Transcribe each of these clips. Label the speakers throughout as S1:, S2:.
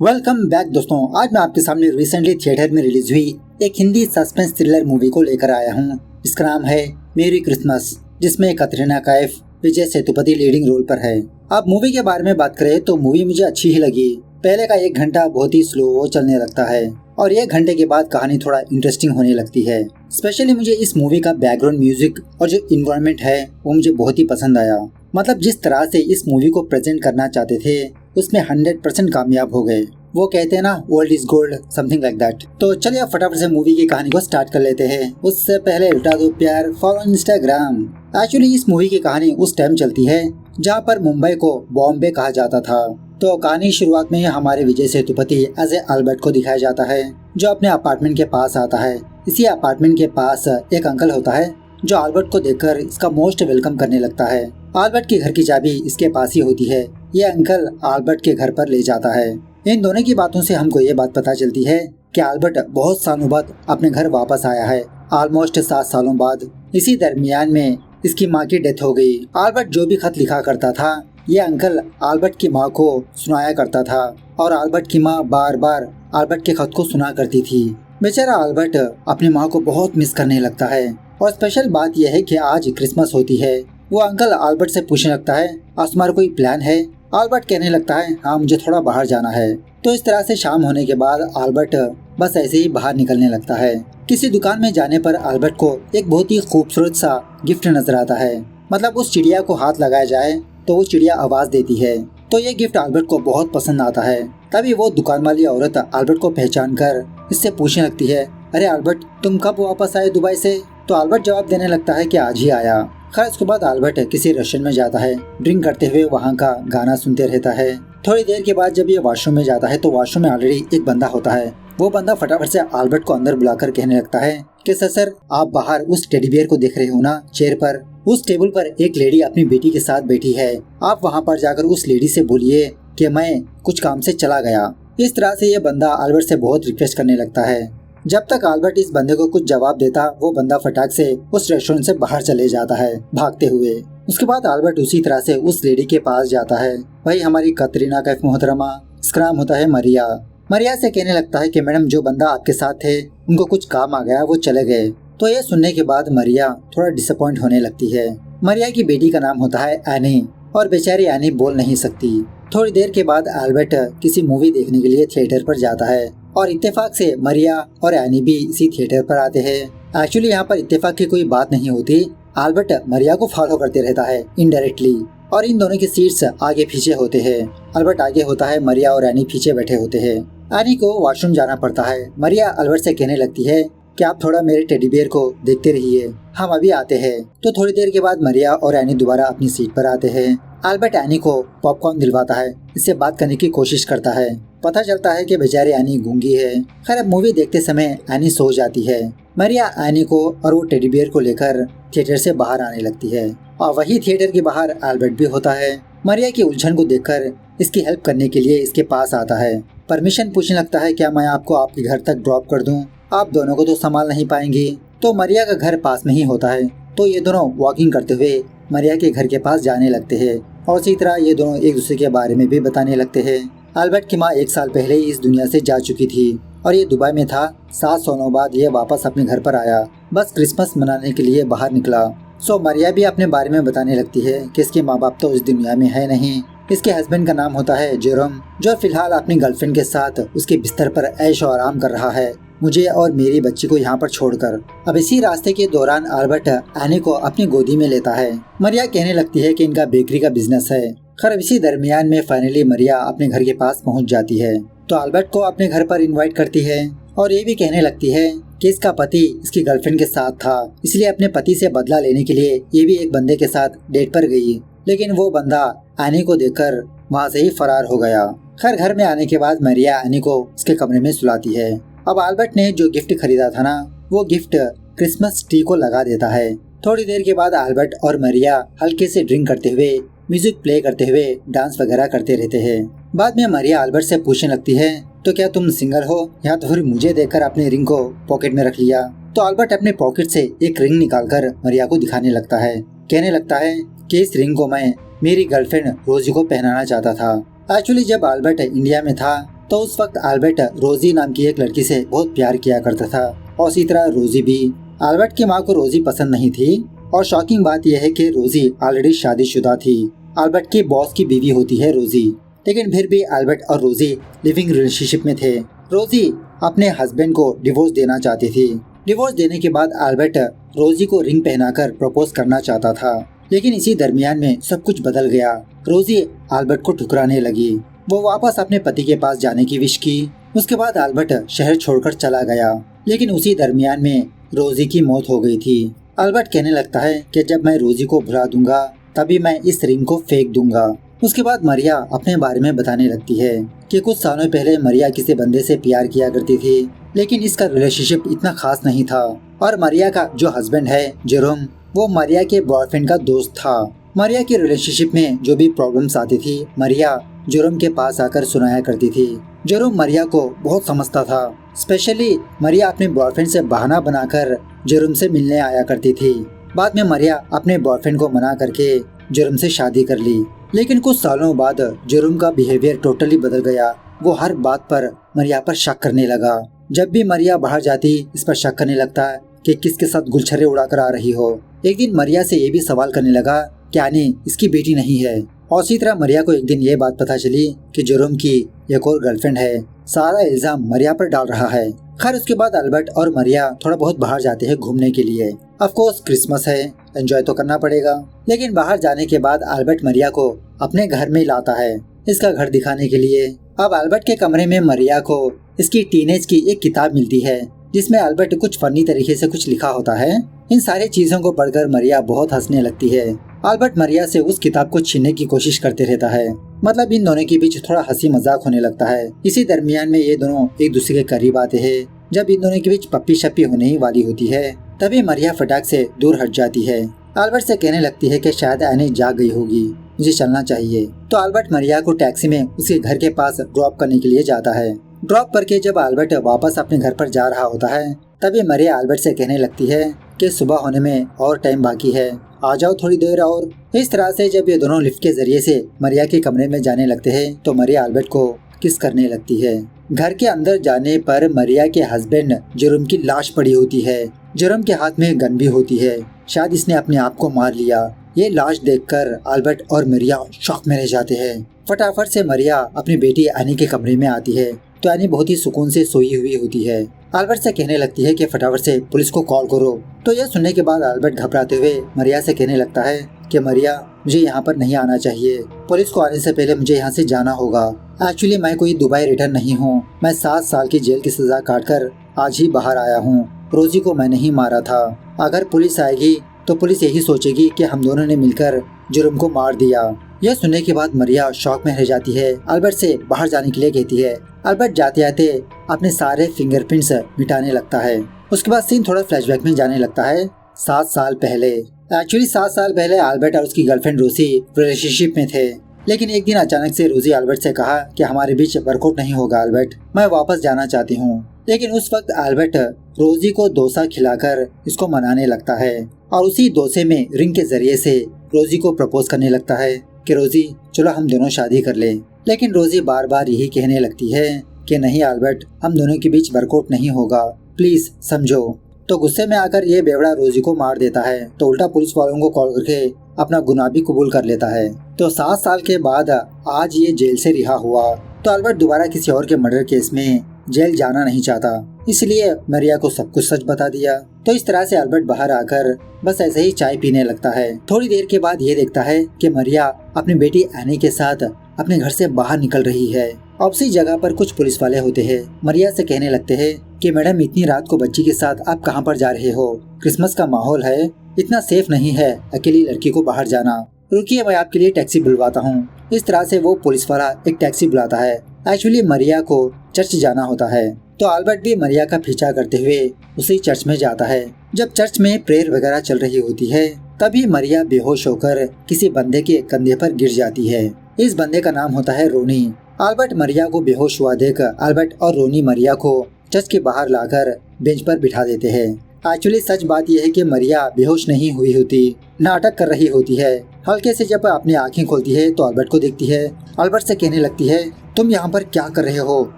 S1: Welcome back दोस्तों। आज मैं आपके सामने रिसेंटली थिएटर में रिलीज हुई एक हिंदी सस्पेंस थ्रिलर मूवी को लेकर आया हूँ। इसका नाम है मेरी क्रिसमस, जिसमें कतरीना कैफ, विजय सेतुपति लीडिंग रोल पर है। अब मूवी के बारे में बात करें तो मूवी मुझे अच्छी ही लगी। पहले का 1 घंटा बहुत ही स्लो चलने लगता है और 1 घंटे के बाद कहानी थोड़ा इंटरेस्टिंग होने लगती है। स्पेशली मुझे इस मूवी का बैकग्राउंड म्यूजिक और जो इन्वायरमेंट है वो मुझे बहुत ही पसंद आया। मतलब जिस तरह से इस मूवी को प्रेजेंट करना चाहते थे उसमें 100% कामयाब हो गए। वो कहते हैं ना, world is gold, something like that. तो चलिए अब फटाफट से मूवी की कहानी को स्टार्ट कर लेते हैं। उससे पहले लुटा दो प्यार, फॉलो इंस्टाग्राम। एक्चुअली इस मूवी की कहानी उस टाइम चलती है जहाँ पर मुंबई को बॉम्बे कहा जाता था। तो कहानी शुरुआत में ही हमारे Vijay Sethupathi as A Albert को दिखाया जाता है, जो अपने अपार्टमेंट के पास आता है। इसी अपार्टमेंट के पास एक अंकल होता है जो अल्बर्ट को देखकर इसका मोस्ट वेलकम करने लगता है। अल्बर्ट के घर की चाबी इसके पास ही होती है। ये अंकल अल्बर्ट के घर पर ले जाता है। इन दोनों की बातों से हमको ये बात पता चलती है कि अल्बर्ट बहुत सालों बाद अपने घर वापस आया है, ऑलमोस्ट 7 सालों बाद। इसी दरमियान में इसकी माँ की डेथ हो गई। अल्बर्ट जो भी खत लिखा करता था ये अंकल अल्बर्ट की माँ को सुनाया करता था और अल्बर्ट की माँ बार बार अल्बर्ट के खत को सुना करती थी। बेचारा अल्बर्ट अपनी माँ को बहुत मिस करने लगता है। और स्पेशल बात यह है कि आज क्रिसमस होती है। वो अंकल अल्बर्ट से पूछने लगता है, आज तुम्हारा कोई प्लान है? अल्बर्ट कहने लगता है, हाँ मुझे थोड़ा बाहर जाना है। तो इस तरह से शाम होने के बाद अल्बर्ट बस ऐसे ही बाहर निकलने लगता है। किसी दुकान में जाने पर अल्बर्ट को एक बहुत ही खूबसूरत सा गिफ्ट नजर आता है। मतलब उस चिड़िया को हाथ लगाया जाए तो वो चिड़िया आवाज देती है। तो ये गिफ्ट अल्बर्ट को बहुत पसंद आता है। तभी वो दुकान वाली औरत अल्बर्ट को पहचान कर इससे पूछने लगती है, अरे अल्बर्ट तुम कब वापस आए दुबई से? तो अल्बर्ट जवाब देने लगता है कि आज ही आया। खैर उसके बाद अल्बर्ट किसी रेस्टोरेंट में जाता है, ड्रिंक करते हुए वहाँ का गाना सुनते रहता है। थोड़ी देर के बाद जब ये वॉशरूम में जाता है तो वॉशरूम में ऑलरेडी एक बंदा होता है। वो बंदा फटाफट से अल्बर्ट को अंदर बुलाकर कहने लगता है कि सर आप बाहर उस टेडी बियर को देख रहे हो ना, चेयर पर उस टेबल पर एक लेडी अपनी बेटी के साथ बैठी है। आप वहाँ पर जाकर उस लेडी से बोलिए कि मैं कुछ काम से चला गया। इस तरह से ये बंदा अल्बर्ट से बहुत रिक्वेस्ट करने लगता है। जब तक अल्बर्ट इस बंदे को कुछ जवाब देता वो बंदा फटाक से उस रेस्टोरेंट से बाहर चले जाता है भागते हुए। उसके बाद अल्बर्ट उसी तरह से उस लेडी के पास जाता है। वही हमारी कतरीना कैफ मोहतरमा, इसका नाम होता है मरिया। मरिया से कहने लगता है कि मैडम जो बंदा आपके साथ थे उनको कुछ काम आ गया, वो चले गए। तो ये सुनने के बाद मरिया थोड़ा डिसअपॉइंट होने लगती है। मरिया की बेटी का नाम होता है एनी और बेचारी एनी बोल नहीं सकती। थोड़ी देर के बाद अल्बर्ट किसी मूवी देखने के लिए थिएटर पर जाता है और इत्तेफाक से मरिया और एनी भी इसी थिएटर पर आते हैं। एक्चुअली यहाँ पर इत्तेफाक की कोई बात नहीं होती। अल्बर्ट मरिया को फॉलो करते रहता है इनडायरेक्टली और इन दोनों की सीट्स आगे पीछे होते हैं। अल्बर्ट आगे होता है, मरिया और एनी पीछे बैठे होते हैं। एनी को वॉशरूम जाना पड़ता है। मरिया अल्बर्ट से कहने लगती है कि आप थोड़ा मेरे टेडी बियर को देखते रहिए, हम अभी आते हैं। तो थोड़ी देर के बाद मरिया और एनी दोबारा अपनी सीट पर आते हैं। अल्बर्ट एनी को पॉपकॉर्न दिलवाता है, इससे बात करने की कोशिश करता है। पता चलता है कि बेचारी एनी गूंगी है। खैर अब मूवी देखते समय एनी सो जाती है। मरिया एनी को और वो टेडी बियर को लेकर थिएटर से बाहर आने लगती है और वही थिएटर के बाहर अल्बर्ट भी होता है। मरिया की उलझन को देखकर इसकी हेल्प करने के लिए इसके पास आता है। परमिशन पूछने लगता है, क्या मैं आपको आपके घर तक ड्रॉप कर दूं? आप दोनों को तो संभाल नहीं पाएंगी। तो मरिया का घर पास में ही होता है। तो ये दोनों वॉकिंग करते हुए मरिया के घर के पास जाने लगते हैं और इसी तरह ये दोनों एक दूसरे के बारे में भी बताने लगते हैं। अल्बर्ट की माँ 1 साल पहले ही इस दुनिया से जा चुकी थी और ये दुबई में था। 7 सालों बाद ये वापस अपने घर पर आया, बस क्रिसमस मनाने के लिए बाहर निकला। सो मरिया भी अपने बारे में बताने लगती है कि इसके माँ बाप तो इस दुनिया में है नहीं। इसके हस्बैंड का नाम होता है जेरोम, जो फिलहाल अपनी गर्लफ्रेंड के साथ उसके बिस्तर पर ऐश और आराम कर रहा है, मुझे और मेरी बच्ची को यहाँ पर छोड़कर। अब इसी रास्ते के दौरान अल्बर्ट एनी को अपनी गोदी में लेता है। मरिया कहने लगती है कि इनका बेकरी का बिजनेस है। खैर इसी दरमियान में फाइनली मरिया अपने घर के पास पहुँच जाती है। तो अल्बर्ट को अपने घर पर इनवाइट करती है और ये भी कहने लगती है कि इसका पति इसकी गर्लफ्रेंड के साथ था, इसलिए अपने पति से बदला लेने के लिए ये भी एक बंदे के साथ डेट पर गई। लेकिन वो बंदा एनी को देखकर वहाँ से ही फरार हो गया। खैर घर में आने के बाद मरिया एनी को उसके कमरे में सुलाती है। अब अल्बर्ट ने जो गिफ्ट खरीदा था ना, वो गिफ्ट क्रिसमस ट्री को लगा देता है। थोड़ी देर के बाद अल्बर्ट और मरिया हल्के से ड्रिंक करते हुए, म्यूजिक प्ले करते हुए डांस वगैरह करते रहते हैं। बाद में मरिया अल्बर्ट से पूछने लगती है, तो क्या तुम सिंगल हो या तो फिर मुझे देखकर अपने रिंग को पॉकेट में रख लिया? तो अल्बर्ट अपने पॉकेट से एक रिंग निकालकर मरिया को दिखाने लगता है। कहने लगता है कि इस रिंग को मैं मेरी गर्लफ्रेंड रोजी को पहनाना चाहता था। एक्चुअली जब अल्बर्ट इंडिया में था तो उस वक्त अल्बर्ट रोजी नाम की एक लड़की से बहुत प्यार किया करता था और इसी तरह रोजी भी। अल्बर्ट की माँ को रोजी पसंद नहीं थी और शॉकिंग बात यह है कि रोजी ऑलरेडी शादीशुदा थी। अल्बर्ट के बॉस की बीवी होती है रोजी, लेकिन फिर भी अल्बर्ट और रोजी लिविंग रिलेशनशिप में थे। रोजी अपने हस्बैंड को डिवोर्स देना चाहती थी। डिवोर्स देने के बाद अल्बर्ट रोजी को रिंग पहनाकर प्रपोज करना चाहता था, लेकिन इसी दरमियान में सब कुछ बदल गया। रोजी अल्बर्ट को ठुकराने लगी। वो वापस अपने पति के पास जाने की विश की। उसके बाद अल्बर्ट शहर छोड़कर चला गया, लेकिन उसी दरमियान में रोजी की मौत हो गई थी। अल्बर्ट कहने लगता है कि जब मैं रोजी को भुला दूंगा तभी मैं इस रिंग को फेंक दूंगा। उसके बाद मरिया अपने बारे में बताने लगती है कि कुछ सालों पहले मरिया किसी बंदे से प्यार किया करती थी, लेकिन इसका रिलेशनशिप इतना खास नहीं था और मरिया का जो हस्बैंड है जेरोम, वो मरिया के बॉयफ्रेंड का दोस्त था। मरिया की रिलेशनशिप में जो भी प्रॉब्लम्स आती थी मरिया जेरोम के पास आकर सुनाया करती थी। जेरोम मरिया को बहुत समझता था। स्पेशली मरिया अपने बॉयफ्रेंड से बहाना बनाकर जेरोम से मिलने आया करती थी। बाद में मरिया अपने बॉयफ्रेंड को मना करके जेरोम से शादी कर ली, लेकिन कुछ सालों बाद जेरोम का बिहेवियर टोटली बदल गया। वो हर बात पर मरिया पर शक करने लगा। जब भी मरिया बाहर जाती इस पर शक करने लगता कि किसके साथ गुलछर्रे उड़ाकर आ रही हो। एक दिन मरिया से ये भी सवाल करने लगा कि आनी इसकी बेटी नहीं है। और इसी तरह मरिया को एक दिन ये बात पता चली कि जेरोम की एक और गर्लफ्रेंड है। सारा इल्जाम मरिया पर डाल रहा है। खैर उसके बाद अल्बर्ट और मरिया थोड़ा बहुत बाहर जाते हैं घूमने के लिए। ऑफ कोर्स क्रिसमस है, एंजॉय तो करना पड़ेगा। लेकिन बाहर जाने के बाद अल्बर्ट मरिया को अपने घर में लाता है, इसका घर दिखाने के लिए। अब अल्बर्ट के कमरे में मरिया को इसकी टीनेज की एक किताब मिलती है, जिसमें अल्बर्ट कुछ फनी तरीके से कुछ लिखा होता है। इन सारी चीजों को पढ़कर मरिया बहुत हंसने लगती है। अल्बर्ट मरिया से उस किताब को छीनने की कोशिश करते रहता है। मतलब इन दोनों के बीच थोड़ा हंसी मजाक होने लगता है। इसी दरमियान में ये दोनों एक दूसरे के करीब आते हैं। जब इन दोनों के बीच पप्पी शप्पी होने ही वाली होती है तभी मरिया फटाक से दूर हट जाती है। अल्बर्ट से कहने लगती है कि शायद एनी जाग गई होगी, मुझे चलना चाहिए। तो अल्बर्ट मरिया को टैक्सी में उसके घर के पास ड्रॉप करने के लिए जाता है। ड्रॉप करके जब अल्बर्ट वापस अपने घर पर जा रहा होता है तभी मरिया अल्बर्ट से कहने लगती है कि सुबह होने में और टाइम बाकी है, आ जाओ थोड़ी देर और। इस तरह से जब ये दोनों लिफ्ट के जरिए से मरिया के कमरे में जाने लगते हैं तो मरिया अल्बर्ट को किस करने लगती है। घर के अंदर जाने पर मरिया के हस्बैंड जेरोम की लाश पड़ी होती है। जेरोम के हाथ में गन भी होती है, शायद इसने अपने आप को मार लिया। ये लाश देखकर अल्बर्ट और मरिया शॉक में रह जाते हैं। फटाफट से मरिया अपनी बेटी एनी के कमरे में आती है तो एनी बहुत ही सुकून से सोई हुई होती है। अल्बर्ट से कहने लगती है कि फटाफट से पुलिस को कॉल करो। तो यह सुनने के बाद अल्बर्ट घबराते हुए मरिया से कहने लगता है कि मरिया मुझे यहाँ पर नहीं आना चाहिए, पुलिस को आने से पहले मुझे यहाँ से जाना होगा। एक्चुअली मैं कोई दुबई रिटर्न नहीं हूँ, मैं 7 साल की जेल की सजा काटकर आज ही बाहर आया हूँ। रोजी को मैं नहीं मारा था। अगर पुलिस आएगी तो पुलिस यही सोचेगी कि हम दोनों ने मिलकर जुर्म को मार दिया। यह सुनने के बाद मरिया शॉक में रह जाती है। अल्बर्ट से बाहर जाने के लिए कहती है। अल्बर्ट जाते जाते अपने सारे फिंगरप्रिंट्स मिटाने लगता है। उसके बाद सीन थोड़ा फ्लैशबैक में जाने लगता है 7 साल पहले। एक्चुअली 7 साल पहले अल्बर्ट और उसकी गर्लफ्रेंड रोजी रिलेशनशिप में थे, लेकिन एक दिन अचानक से रोजी अल्बर्ट से कहा कि हमारे बीच वर्कआउट नहीं होगा अल्बर्ट, मैं वापस जाना चाहती हूँ। लेकिन उस वक्त अल्बर्ट रोजी को डोसा खिलाकर इसको मनाने लगता है और उसी डोसे में रिंग के जरिए से रोजी को प्रपोज करने लगता है कि रोजी चलो हम दोनों शादी कर लें। लेकिन रोजी बार बार यही कहने लगती है कि नहीं अल्बर्ट, हम दोनों के बीच वर्कआउट नहीं होगा, प्लीज समझो। तो गुस्से में आकर ये बेवड़ा रोजी को मार देता है। तो उल्टा पुलिस वालों को कॉल करके अपना गुनाह भी कबूल कर लेता है। तो 7 साल के बाद आज ये जेल से रिहा हुआ। तो अल्बर्ट दोबारा किसी और के मर्डर केस में जेल जाना नहीं चाहता, इसलिए मरिया को सब कुछ सच बता दिया। तो इस तरह से अल्बर्ट बाहर आकर बस ऐसे ही चाय पीने लगता है। थोड़ी देर के बाद ये देखता है कि मरिया अपनी बेटी एनी के साथ अपने घर से बाहर निकल रही है। अब उसी जगह पर कुछ पुलिस वाले होते हैं। मरिया से कहने लगते हैं कि मैडम इतनी रात को बच्ची के साथ आप कहां पर जा रहे हो? क्रिसमस का माहौल है, इतना सेफ नहीं है अकेली लड़की को बाहर जाना। रुकिए मैं आपके लिए टैक्सी बुलवाता हूँ। इस तरह से वो पुलिस वाला एक टैक्सी बुलाता है। एक्चुअली मरिया को चर्च जाना होता है। तो अल्बर्ट भी मरिया का पीछा करते हुए उसी चर्च में जाता है। जब चर्च में प्रेयर वगैरह चल रही होती है तभी मरिया बेहोश होकर किसी बंदे के कंधे पर गिर जाती है। इस बंदे का नाम होता है रोनी। अल्बर्ट मरिया को बेहोश हुआ देख अल्बर्ट और रोनी मरिया को चर्च के बाहर लाकर बेंच पर बिठा देते हैं। एक्चुअली सच बात यह है कि मरिया बेहोश नहीं हुई होती, नाटक कर रही होती है। हल्के से जब अपनी आंखें खोलती है तो अल्बर्ट को देखती है। अल्बर्ट से कहने लगती है तुम यहाँ पर क्या कर रहे हो,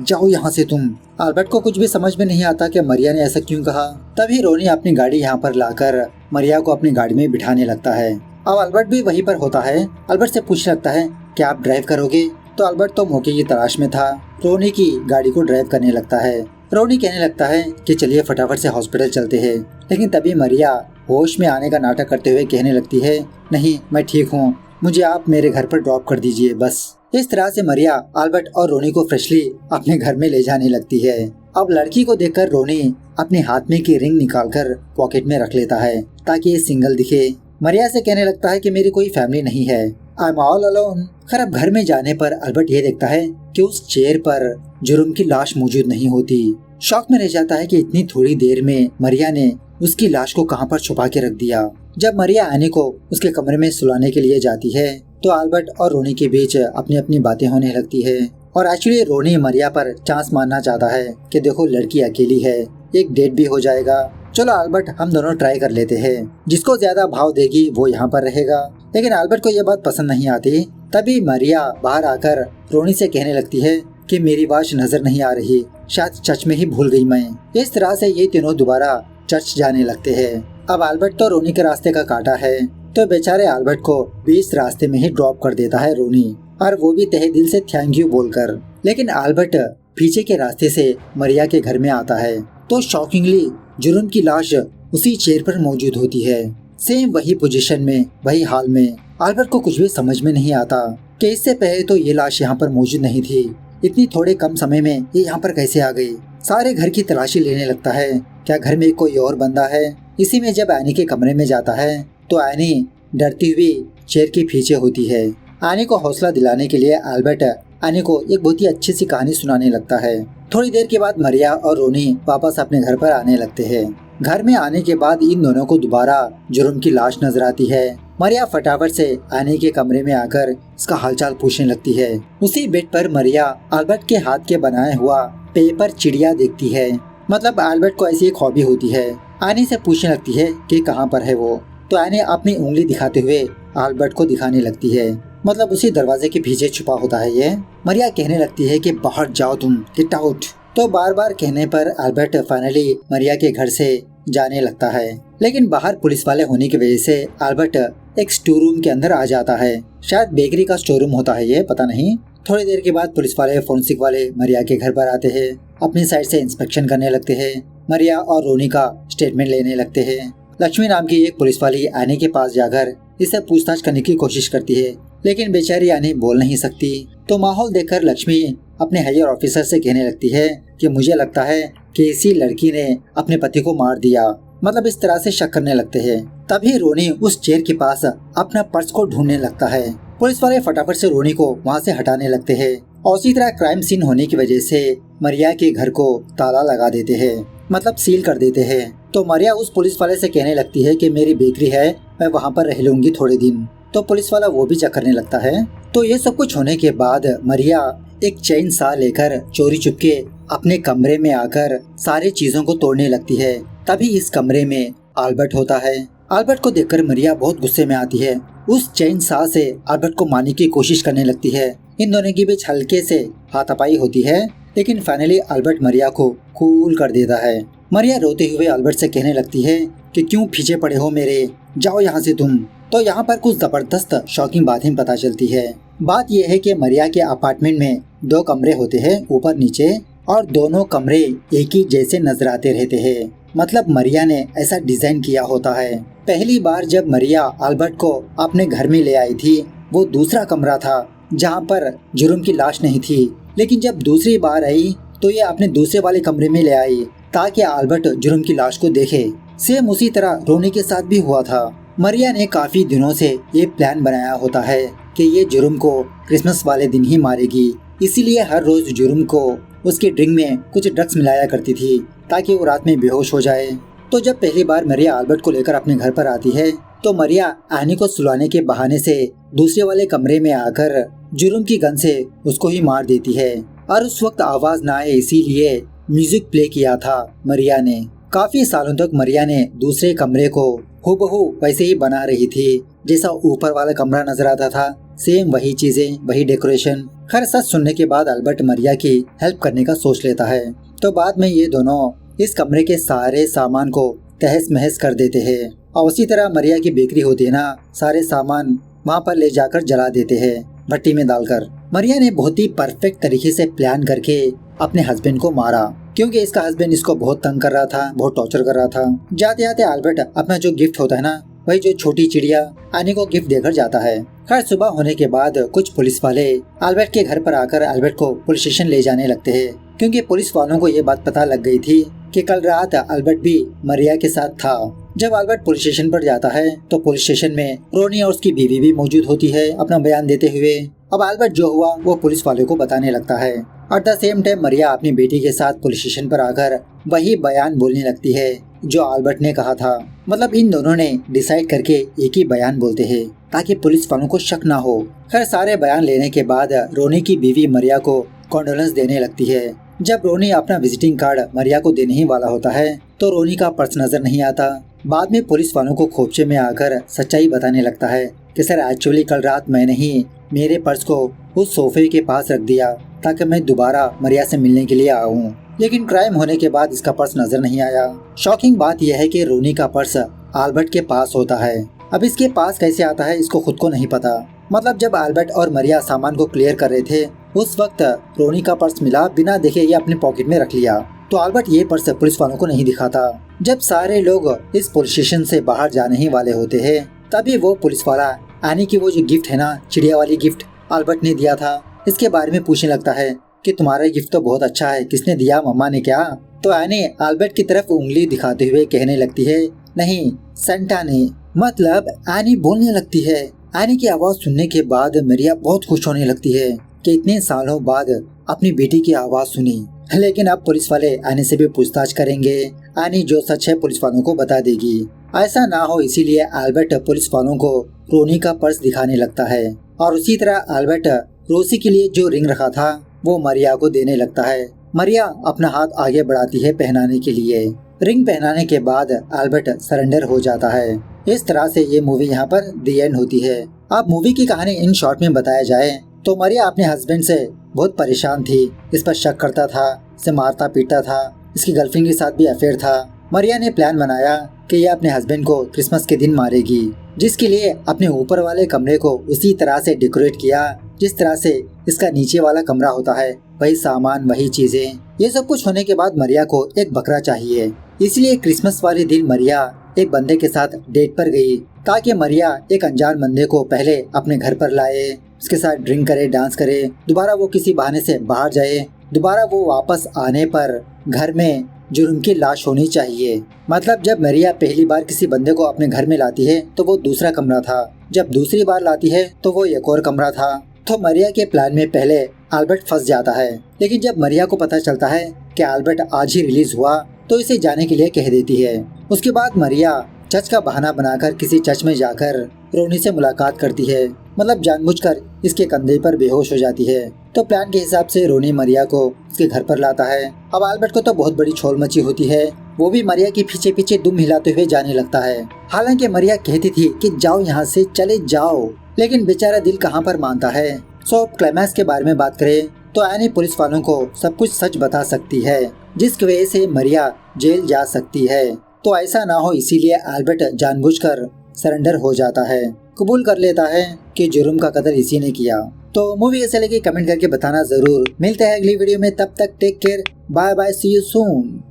S1: जाओ यहाँ से तुम। अल्बर्ट को कुछ भी समझ में नहीं आता कि मरिया ने ऐसा क्यों कहा। तभी रोनी अपनी गाड़ी यहाँ पर लाकर मरिया को अपनी गाड़ी में बिठाने लगता है। अब अल्बर्ट भी वहीं पर होता है। अल्बर्ट से पूछने लगता है क्या आप ड्राइव करोगे, तो अल्बर्ट तो मौके की तलाश में था, रोनी की गाड़ी को ड्राइव करने लगता है। रोनी कहने लगता है कि चलिए फटाफट से हॉस्पिटल चलते हैं, लेकिन तभी मरिया होश में आने का नाटक करते हुए कहने लगती है नहीं मैं ठीक हूँ, मुझे आप मेरे घर पर ड्रॉप कर दीजिए बस। इस तरह से मरिया अल्बर्ट और रोनी को फ्रेशली अपने घर में ले जाने लगती है। अब लड़की को देखकर रोनी अपने हाथ में की रिंग निकालकर पॉकेट में रख लेता है ताकि ये सिंगल दिखे। मरिया से कहने लगता है कि मेरी कोई फैमिली नहीं है, आई एम ऑल अलोन। खैर अब घर में जाने पर अल्बर्ट ये देखता है कि उस चेयर पर जुर्म की लाश मौजूद नहीं होती। शॉक में रह जाता है कि इतनी थोड़ी देर में मरिया ने उसकी लाश को कहां पर छुपा के रख दिया। जब मरिया एनी को उसके कमरे में सुलाने के लिए जाती है तो अल्बर्ट और रोनी के बीच अपनी अपनी बातें होने लगती है। और एक्चुअली रोनी मरिया पर चांस मारना चाहता है कि देखो लड़की अकेली है, एक डेट भी हो जाएगा, चलो अल्बर्ट हम दोनों ट्राई कर लेते हैं, जिसको ज्यादा भाव देगी वो यहाँ पर रहेगा। लेकिन अल्बर्ट को यह बात पसंद नहीं आती। तभी मरिया बाहर आकर रोनी से कहने लगती है कि मेरी वॉच नजर नहीं आ रही, शायद चर्च में ही भूल गई मैं। इस तरह से ये तीनों दोबारा चर्च जाने लगते हैं। अब अल्बर्ट तो रोनी के रास्ते का काटा है, तो बेचारे अल्बर्ट को बीच रास्ते में ही ड्रॉप कर देता है रोनी, और वो भी तहे दिल से थैंक यू बोलकर। लेकिन अल्बर्ट पीछे के रास्ते से मरिया के घर में आता है तो शॉकिंगली जुर्म की लाश उसी चेयर पर मौजूद होती है, सेम वही पोजीशन में, वही हाल में। अल्बर्ट को कुछ भी समझ में नहीं आता कि इससे पहले तो ये लाश यहाँ पर मौजूद नहीं थी, इतनी थोड़े कम समय में ये यहाँ पर कैसे आ गई। सारे घर की तलाशी लेने लगता है, क्या घर में कोई और बंदा है। इसी में जब एनी के कमरे में जाता है तो एनी डरती हुई चेयर के पीछे होती है। एनी को हौसला दिलाने के लिए अल्बर्ट एनी को एक बहुत ही अच्छी सी कहानी सुनाने लगता है। थोड़ी देर के बाद मरिया और रोनी वापस अपने घर पर आने लगते हैं। घर में आने के बाद इन दोनों को दोबारा जुर्म की लाश नजर आती है। मरिया फटाफट से एनी के कमरे में आकर इसका हालचाल पूछने लगती है। उसी बेड पर मरिया अल्बर्ट के हाथ के बनाए हुआ पेपर चिड़िया देखती है। मतलब अल्बर्ट को ऐसी एक हॉबी होती है। एनी से पूछने लगती है कि कहाँ पर है वो, तो एनी अपनी उंगली दिखाते हुए अल्बर्ट को दिखाने लगती है। मतलब उसी दरवाजे के पीछे छुपा होता है ये। मरिया कहने लगती है कि बाहर जाओ तुम, गेट आउट। तो बार बार कहने पर अल्बर्ट फाइनली मरिया के घर से जाने लगता है। लेकिन बाहर पुलिस वाले होने की वजह से अल्बर्ट एक स्टोर रूम के अंदर आ जाता है। शायद बेकरी का स्टोर रूम होता है ये, पता नहीं। थोड़ी देर के बाद पुलिस वाले, फोरेंसिक वाले मरिया के घर पर आते हैं, अपनी साइड से इंस्पेक्शन करने लगते हैं। मरिया और रोनी का स्टेटमेंट लेने लगते हैं। लक्ष्मी नाम की एक पुलिस वाली एनी के पास जाकर इससे पूछताछ करने की कोशिश करती है, लेकिन बेचारी एनी बोल नहीं सकती। तो माहौल देखकर लक्ष्मी अपने हायर ऑफिसर से कहने लगती है कि मुझे लगता है कि इसी लड़की ने अपने पति को मार दिया। मतलब इस तरह से शक करने लगते हैं। तभी रोनी उस चेयर के पास अपना पर्स को ढूंढने लगता है। पुलिस वाले फटाफट से रोनी को वहाँ से हटाने लगते हैं और उसी तरह क्राइम सीन होने की वजह से मरिया के घर को ताला लगा देते हैं, मतलब सील कर देते हैं। तो मरिया उस पुलिस वाले से कहने लगती है कि मेरी बेकरी है, मैं वहाँ पर रह लूंगी थोड़े दिन। तो पुलिस वाला वो भी चेक करने लगता है। तो ये सब कुछ होने के बाद मरिया एक चेन सा लेकर चोरी चुपके अपने कमरे में आकर सारी चीजों को तोड़ने लगती है। तभी इस कमरे में अल्बर्ट होता है। अल्बर्ट को देखकर मरिया बहुत गुस्से में आती है। उस चेन सा से अल्बर्ट को मारने की कोशिश करने लगती है। इन दोनों के बीच हल्के से हाथापाई होती है, लेकिन फाइनली अल्बर्ट मरिया को कूल कर देता है। मरिया रोते हुए अल्बर्ट से कहने लगती है कि क्यों पीछे पड़े हो मेरे, जाओ यहाँ से तुम। तो यहाँ पर कुछ जबरदस्त शॉकिंग बातें पता चलती है। बात यह है कि मरिया के अपार्टमेंट में 2 कमरे होते हैं, ऊपर नीचे, और दोनों कमरे एक ही जैसे नजर आते रहते हैं। मतलब मरिया ने ऐसा डिजाइन किया होता है। पहली बार जब मरिया अल्बर्ट को अपने घर में ले आई थी, वो दूसरा कमरा था जहाँ पर जुर्म की लाश नहीं थी। लेकिन जब दूसरी बार आई तो ये अपने दूसरे वाले कमरे में ले आई ताकि अल्बर्ट जुर्म की लाश को देखे। सेम उसी तरह रोनी के साथ भी हुआ था। मरिया ने काफी दिनों से ये प्लान बनाया होता है कि ये जुर्म को क्रिसमस वाले दिन ही मारेगी, इसीलिए हर रोज जुर्म को उसके ड्रिंक में कुछ ड्रग्स मिलाया करती थी ताकि वो रात में बेहोश हो जाए। तो जब पहली बार मरिया अल्बर्ट को लेकर अपने घर पर आती है तो मरिया एनी को सुलाने के बहाने से दूसरे वाले कमरे में आकर जुर्म की गन से उसको ही मार देती है। और उस वक्त आवाज ना आए इसीलिए म्यूजिक प्ले किया था मरिया ने। काफी सालों तक मरिया ने दूसरे कमरे को हूबहू वैसे ही बना रही थी जैसा ऊपर वाला कमरा नजर आता था, सेम वही चीजें, वही डेकोरेशन। खैर सच सुनने के बाद अल्बर्ट मरिया की हेल्प करने का सोच लेता है। तो बाद में ये दोनों इस कमरे के सारे सामान को तहस महस कर देते हैं और उसी तरह मरिया की बेकरी होती है ना, सारे सामान वहाँ पर ले जाकर जला देते हैं भट्टी में डालकर। मरिया ने बहुत ही परफेक्ट तरीके से प्लान करके अपने हस्बैंड को मारा, क्योंकि इसका हस्बैंड इसको बहुत तंग कर रहा था, बहुत टॉर्चर कर रहा था। जाते जाते अल्बर्ट अपना जो गिफ्ट होता है ना, वही जो छोटी चिड़िया आनी को गिफ्ट देकर जाता है। खैर सुबह होने के बाद कुछ पुलिस वाले अल्बर्ट के घर पर आकर अल्बर्ट को पुलिस स्टेशन ले जाने लगते हैं, क्योंकि पुलिस वालों को ये बात पता लग गई थी कि कल रात अल्बर्ट भी मरिया के साथ था। जब अल्बर्ट पुलिस स्टेशन पर जाता है तो पुलिस स्टेशन में रोनी और उसकी बीवी भी मौजूद होती है अपना बयान देते हुए। अब अल्बर्ट जो हुआ वो पुलिस वालों को बताने लगता है और द सेम टाइम मरिया अपनी बेटी के साथ पुलिस स्टेशन पर आकर वही बयान बोलने लगती है जो अल्बर्ट ने कहा था। मतलब इन दोनों ने डिसाइड करके एक ही बयान बोलते हैं ताकि पुलिस वालों को शक ना हो। खैर सारे बयान लेने के बाद रोनी की बीवी मरिया को कॉन्डोलेंस देने लगती है। जब रोनी अपना विजिटिंग कार्ड मरिया को देने ही वाला होता है तो रोनी का पर्स नजर नहीं आता। बाद में पुलिस वालों को खोपचे में आकर सच्चाई बताने लगता है कि सर एक्चुअली कल रात मैंने ही मेरे पर्स को उस सोफे के पास रख दिया ताकि मैं दोबारा मरिया से मिलने के लिए आऊँ, लेकिन क्राइम होने के बाद इसका पर्स नजर नहीं आया। शॉकिंग बात यह है कि रोनी का पर्स अल्बर्ट के पास होता है। अब इसके पास कैसे आता है इसको खुद को नहीं पता। मतलब जब अल्बर्ट और मरिया सामान को क्लियर कर रहे थे उस वक्त रोनी का पर्स मिला, बिना देखे ये अपने पॉकेट में रख लिया। तो अल्बर्ट ये पर्स पुलिस वालों को नहीं दिखाता। जब सारे लोग इस पुलिस स्टेशन से बाहर जाने ही वाले होते हैं तभी वो पुलिस वाला एनी की वो जो गिफ्ट है ना, चिड़िया वाली गिफ्ट अल्बर्ट ने दिया था, इसके बारे में पूछने लगता है कि तुम्हारा गिफ्ट तो बहुत अच्छा है, किसने दिया, मम्मा ने क्या? तो एनी अल्बर्ट की तरफ उंगली दिखाते हुए कहने लगती है नहीं सेंटा ने। मतलब एनी बोलने लगती है। एनी की आवाज सुनने के बाद मरिया बहुत खुश होने लगती है कि इतने सालों बाद अपनी बेटी की आवाज सुनी। लेकिन अब पुलिस वाले एनी से भी पूछताछ करेंगे। एनी जो सच है पुलिस वालों को बता देगी। ऐसा ना हो इसीलिए अल्बर्ट पुलिस वालों को रोनी का पर्स दिखाने लगता है और उसी तरह अल्बर्ट रोसी के लिए जो रिंग रखा था वो मरिया को देने लगता है। मरिया अपना हाथ आगे बढ़ाती है पहनाने के लिए। रिंग पहनाने के बाद अल्बर्ट सरेंडर हो जाता है। इस तरह से ये मूवी यहाँ पर दी एंड होती है। अब मूवी की कहानी इन शॉर्ट में बताया जाए तो मरिया अपने हस्बैंड से बहुत परेशान थी, इस पर शक करता था, इसे मारता पीटता था, इसकी गर्लफ्रेंड के साथ भी अफेयर था। मरिया ने प्लान बनाया कि ये अपने हस्बैंड को क्रिसमस के दिन मारेगी, जिसके लिए अपने ऊपर वाले कमरे को उसी तरह से डेकोरेट किया जिस तरह से इसका नीचे वाला कमरा होता है, वही सामान वही चीजें। ये सब कुछ होने के बाद मरिया को एक बकरा चाहिए, इसलिए क्रिसमस वाले दिन मरिया एक बंदे के साथ डेट पर गई ताकि मरिया एक अनजान बंदे को पहले अपने घर पर लाए, उसके साथ ड्रिंक करे, डांस करे, दोबारा वो किसी बहाने से बाहर जाए, दोबारा वो वापस आने पर घर में जुर्म की लाश होनी चाहिए। मतलब जब मरिया पहली बार किसी बंदे को अपने घर में लाती है तो वो दूसरा कमरा था, जब दूसरी बार लाती है तो वो एक और कमरा था। तो मरिया के प्लान में पहले अल्बर्ट फंस जाता है, लेकिन जब मरिया को पता चलता है कि अल्बर्ट आज ही रिलीज हुआ तो इसे जाने के लिए कह देती है। उसके बाद मरिया चर्च का बहाना बनाकर किसी चर्च में जाकर रोनी से मुलाकात करती है। मतलब जानबूझकर इसके कंधे पर बेहोश हो जाती है। तो प्लान के हिसाब से रोनी मरिया को उसके घर पर लाता है। अब अल्बर्ट को तो बहुत बड़ी छोल मची होती है, वो भी मरिया के पीछे पीछे दुम हिलाते हुए जाने लगता है। हालांकि मरिया कहती थी कि जाओ यहाँ से, चले जाओ, लेकिन बेचारा दिल कहाँ पर मानता है। सो क्लाइमैक्स के बारे में बात करें तो एनी पुलिस वालों को सब कुछ सच बता सकती है, जिसकी वजह से मरिया जेल जा सकती है। तो ऐसा ना हो इसीलिए अल्बर्ट जानबूझकर सरेंडर हो जाता है, कबूल कर लेता है कि जुर्म का कत्ल इसी ने किया। तो मूवी कैसे लगी कमेंट करके बताना जरूर। मिलते हैं अगली वीडियो में, तब तक take care, bye bye, see you soon.